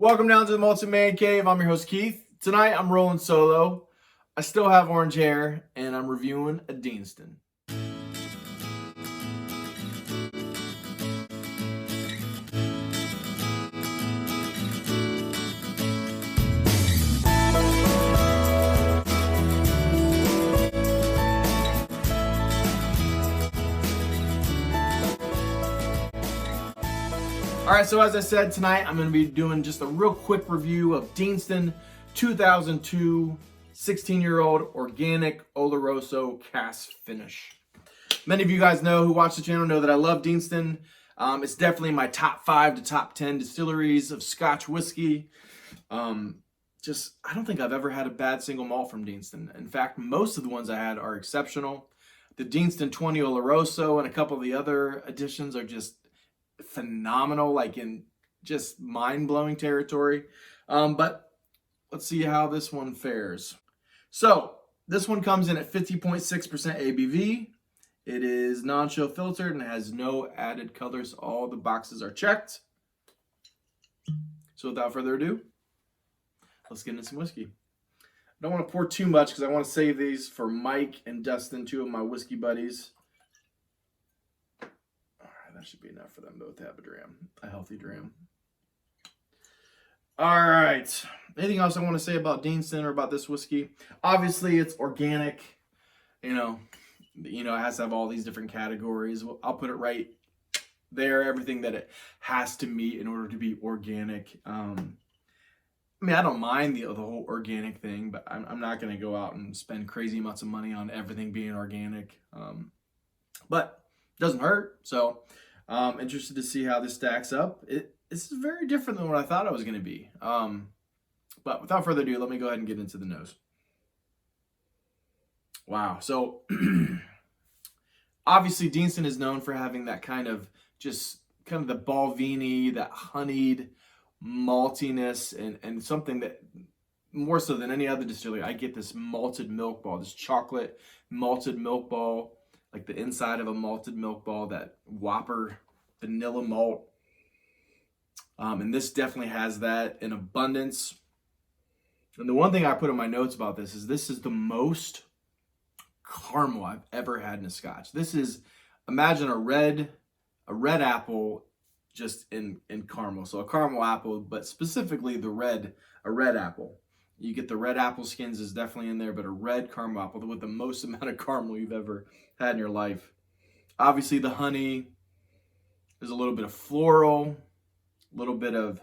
Welcome down to the Malted Man Cave. I'm your host, Keith. Tonight, I'm rolling solo. I still have orange hair, and I'm reviewing a Deanston. All right, so as I said, tonight I'm going to be doing just a real quick review of Deanston 2002 16-year-old organic Oloroso Cask finish. Many of you guys know who watch the channel know that I love Deanston. It's definitely my top 5 to top 10 distilleries of Scotch whiskey. I don't think I've ever had a bad single malt from Deanston. In fact, most of the ones I had are exceptional. The Deanston 20 Oloroso and a couple of the other additions are just phenomenal, like in just mind-blowing territory. But let's see how this one fares. So this one comes in at 50.6% ABV. It is non-chill filtered and has no added colors. All the boxes are checked. So without further ado, let's get into some whiskey. I don't want to pour too much because I want to save these for Mike and Dustin, two of my whiskey buddies. That should be enough for them both to have a healthy dram. All right. Anything else I want to say about Deanston or about this whiskey? Obviously, it's organic. You know, it has to have all these different categories. I'll put it right there. Everything that it has to meet in order to be organic. I don't mind the whole organic thing, but I'm not going to go out and spend crazy amounts of money on everything being organic. But it doesn't hurt. So interested to see how this stacks up. This is very different than what I thought it was going to be. But without further ado, let me go ahead and get into the nose. Wow. So obviously Deanston is known for having that kind of the Balvenie, that honeyed maltiness, and something that more so than any other distillery, I get this malted milk ball, this chocolate malted milk ball, like the inside of a malted milk ball, that Whopper vanilla malt. And this definitely has that in abundance. And the one thing I put in my notes about this is the most caramel I've ever had in a Scotch. This is, imagine a red apple just in caramel. So a caramel apple, but specifically a red apple. You get the red apple skins is definitely in there, but a red caramel apple with the most amount of caramel you've ever had in your life. Obviously the honey, there's a little bit of floral, a little bit of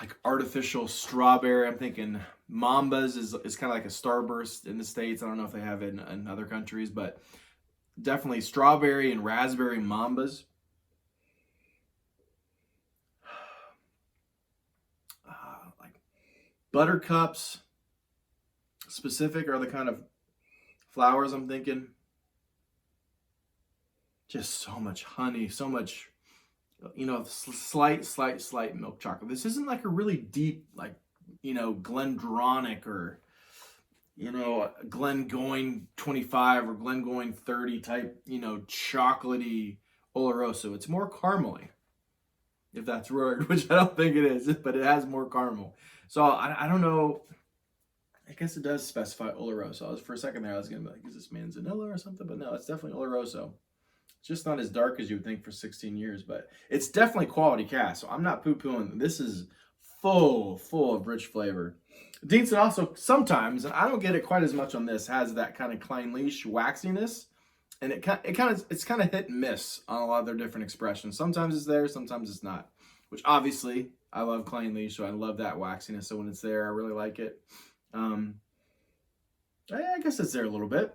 like artificial strawberry. I'm thinking Mambas is kind of like a Starburst in the States. I don't know if they have it in other countries, but definitely strawberry and raspberry Mambas. Like buttercups specific are the kind of flowers I'm thinking. Just so much honey, so much, slight milk chocolate. This isn't like a really deep, Glendronach or, Glengoyne 25 or Glengoyne 30 type, chocolatey Oloroso. It's more caramely, if that's word, which I don't think it is, but it has more caramel. So I don't know. I guess it does specify Oloroso. For a second there, I was going to be like, is this Manzanilla or something? But no, it's definitely Oloroso. It's just not as dark as you would think for 16 years, but it's definitely quality cask. So I'm not poo-pooing. This is full of rich flavor. Deanston also sometimes, and I don't get it quite as much on this, has that kind of Clynelish waxiness, and it's kind of hit and miss on a lot of their different expressions. Sometimes it's there, sometimes it's not. Which obviously I love Clynelish, so I love that waxiness. So when it's there, I really like it. I guess it's there a little bit,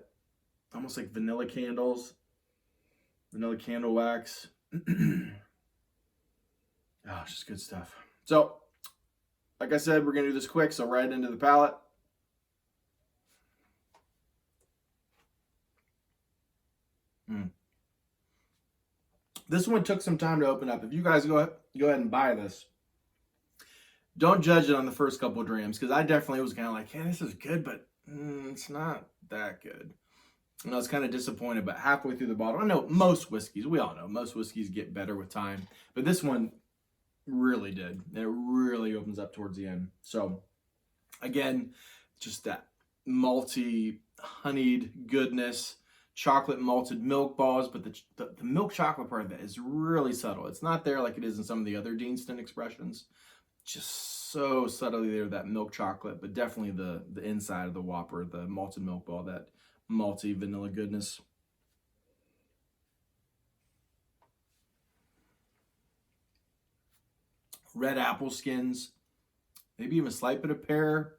almost like vanilla candles. Vanilla candle wax. Oh, it's just good stuff. So, like I said, we're going to do this quick, so right into the palate. This one took some time to open up. If you guys go ahead and buy this, don't judge it on the first couple of drams, because I definitely was kind of like, hey, this is good, but it's not that good. And I was kind of disappointed, but halfway through the bottle, I know most whiskeys, we all know, most whiskeys get better with time. But this one, Really did. And it really opens up towards the end. So again, just that malty, honeyed goodness, chocolate malted milk balls, but the milk chocolate part of that is really subtle. It's not there like it is in some of the other Deanston expressions. Just so subtly there, that milk chocolate, but definitely the inside of the Whopper, the malted milk ball, that malty vanilla goodness. Red apple skins, maybe even a slight bit of pear,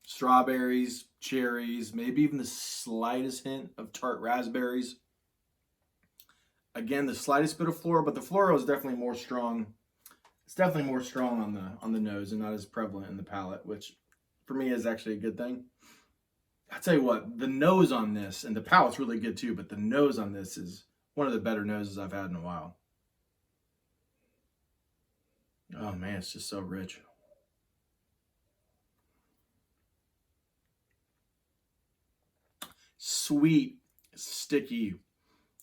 strawberries, cherries, maybe even the slightest hint of tart raspberries. Again, the slightest bit of floral, but the floral is definitely more strong. It's definitely more strong on the nose and not as prevalent in the palate, which for me is actually a good thing. I'll tell you what, the nose on this, and the palate's really good too, but the nose on this is one of the better noses I've had in a while. Oh man, it's just so rich. Sweet, sticky,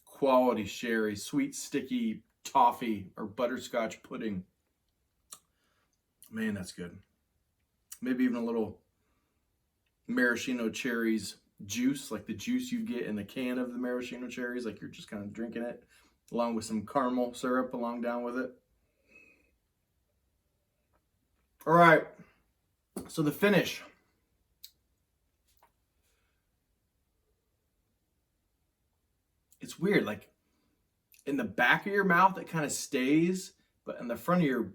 quality sherry, sweet, sticky toffee or butterscotch pudding. Man, that's good. Maybe even a little maraschino cherries juice, like the juice you get in the can of the maraschino cherries, like you're just kind of drinking it, along with some caramel syrup along down with it. All right, so the finish. It's weird, like in the back of your mouth it kind of stays, but in the front of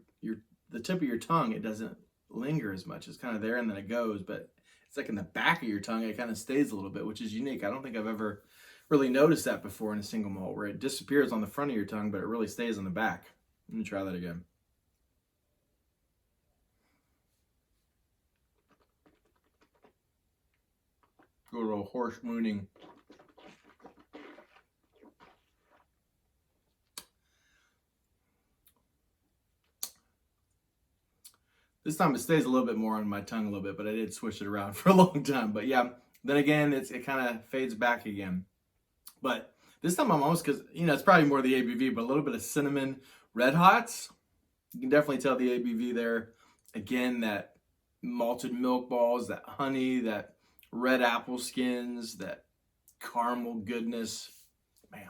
the tip of your tongue it doesn't linger as much. It's kind of there and then it goes, but it's like in the back of your tongue it kind of stays a little bit, which is unique. I don't think I've ever really noticed that before in a single malt, where it disappears on the front of your tongue, but it really stays on the back. Let me try that again. Good old horse mooning. This time it stays a little bit more on my tongue a little bit, but I did switch it around for a long time. But yeah, then again, it kind of fades back again. But this time I'm almost, because, you know, it's probably more the ABV, but a little bit of cinnamon red hots. You can definitely tell the ABV there. Again, that malted milk balls, that honey, that red apple skins, that caramel goodness. Man,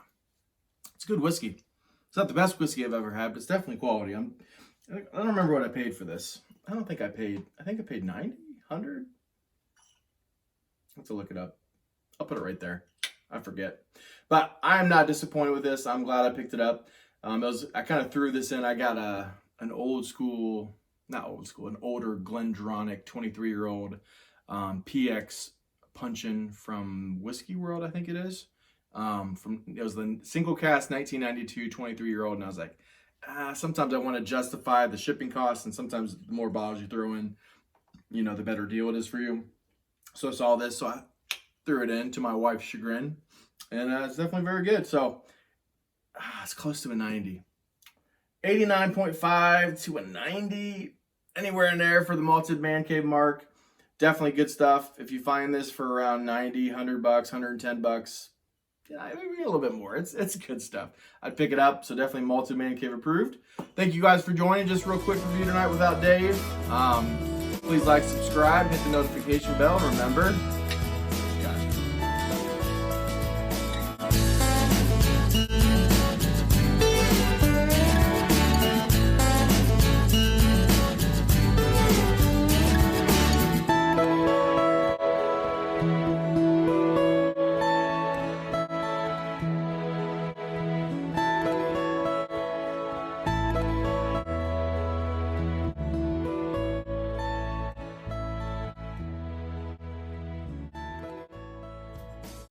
it's good whiskey. It's not the best whiskey I've ever had, but it's definitely quality. I don't remember what I paid for this. I think I paid 90, 100. Let's have to look it up. I'll put it right there. I forget. But I'm not disappointed with this. I'm glad I picked it up. I kind of threw this in. I got an older Glendronach 23-year-old PX puncheon from Whiskey World, I think it is. It was the single cast 1992 23-year-old, and I was like, sometimes I want to justify the shipping costs, and sometimes the more bottles you throw in, you know, the better deal it is for you. So I saw this, so I threw it in to my wife's chagrin, and it's definitely very good. So it's close to a 90. 89.5 to a 90, anywhere in there for the malted man cave mark. Definitely good stuff. If you find this for around 90, 100 bucks, 110 bucks, yeah, maybe a little bit more. It's good stuff. I'd pick it up. So definitely malted man cave approved. Thank you guys for joining. Just real quick review tonight without Dave. Please like, subscribe, hit the notification bell. Remember,